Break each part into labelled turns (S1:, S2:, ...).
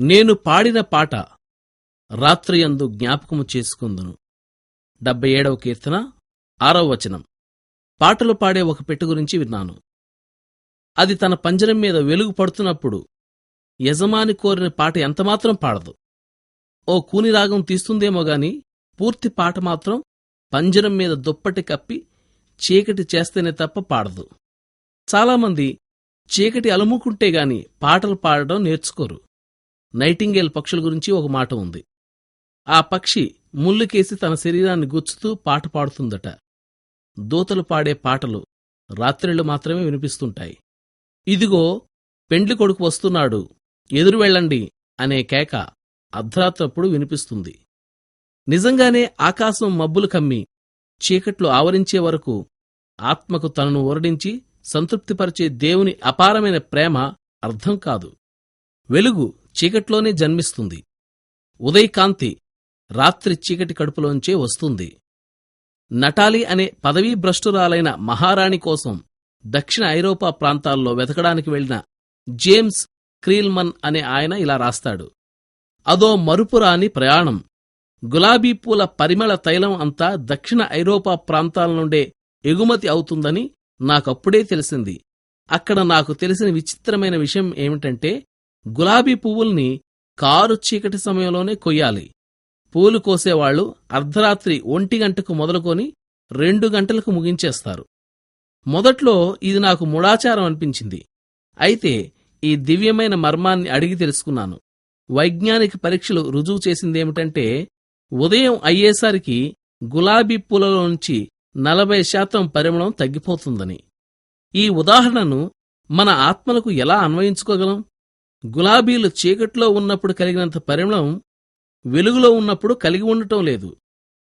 S1: నేను పాడిన పాట రాత్రియందు జ్ఞాపకము చేసుకుందును. 77వ కీర్తన 6వ వచనం. పాటలు పాడే ఒక పెట్టె గురించి విన్నాను. అది తన పంజరం మీద వెలుగు పడుతున్నప్పుడు యజమాని కోరిన పాట ఎంతమాత్రం పాడదు. ఓ కూని రాగం తీస్తుందేమో గాని పూర్తి పాట మాత్రం పంజరం మీద దుప్పటి కప్పి చీకటి చేస్తేనే తప్ప పాడదు. చాలామంది చీకటి అలుముకుంటే గాని పాటలు పాడడం నేర్చుకోరు. నైటింగేల్ పక్షుల గురించి ఒక మాట ఉంది. ఆ పక్షి ముళ్ళుకేసి తన శరీరాన్ని గుచ్చుతూ పాట పాడుతుందట. దూతలు పాడే పాటలు రాత్రిళ్లు మాత్రమే వినిపిస్తుంటాయి. ఇదిగో పెండ్లి కొడుకు వస్తున్నాడు, ఎదురు వెళ్ళండి అనే కేక అర్ధరాత్రప్పుడు వినిపిస్తుంది. నిజంగానే ఆకాశం మబ్బులు కమ్మి చీకట్లు ఆవరించే వరకు ఆత్మకు తనను ఓరడించి సంతృప్తిపరిచే దేవుని అపారమైన ప్రేమ అర్థం కాదు. వెలుగు చీకట్లోనే జన్మిస్తుంది. ఉదయకాంతి రాత్రి చీకటి కడుపులోంచే వస్తుంది. నటాలి అనే పదవీ భ్రష్టురాలైన మహారాణి కోసం దక్షిణ ఐరోపా ప్రాంతాల్లో వెతకడానికి వెళ్లిన జేమ్స్ క్రీల్మన్ అనే ఆయన ఇలా రాస్తాడు: అదో మరుపురాని ప్రయాణం. గులాబీ పూల పరిమళ తైలం అంతా దక్షిణ ఐరోపా ప్రాంతాల నుండే ఎగుమతి అవుతుందని నాకప్పుడే తెలిసింది. అక్కడ నాకు తెలిసిన విచిత్రమైన విషయం ఏమిటంటే, గులాబీ పువ్వుల్ని కారు చీకటి సమయంలోనే కొయ్యాలి. పూలు కోసేవాళ్లు అర్ధరాత్రి 1 గంటకు మొదలుకొని 2 గంటలకు ముగించేస్తారు. మొదట్లో ఇది నాకు మూఢాచారం అనిపించింది. అయితే ఈ దివ్యమైన మర్మాన్ని అడిగి తెలుసుకున్నాను. వైజ్ఞానిక పరీక్షలు రుజువు చేసిందేమిటంటే, ఉదయం అయ్యేసరికి గులాబీ పూలలోంచి 40% పరిమళం తగ్గిపోతుందని. ఈ ఉదాహరణను మన ఆత్మలకు ఎలా అన్వయించుకోగలం? గులాబీలు చీకట్లో ఉన్నప్పుడు కలిగినంత పరిమళం వెలుగులో ఉన్నప్పుడు కలిగి ఉండటం లేదు.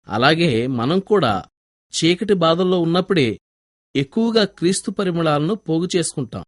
S1: అలాగే మనం కూడా చీకటి బాధల్లో ఉన్నప్పుడే ఎక్కువగా క్రీస్తు పరిమళాలను పోగు చేసుకుంటాం.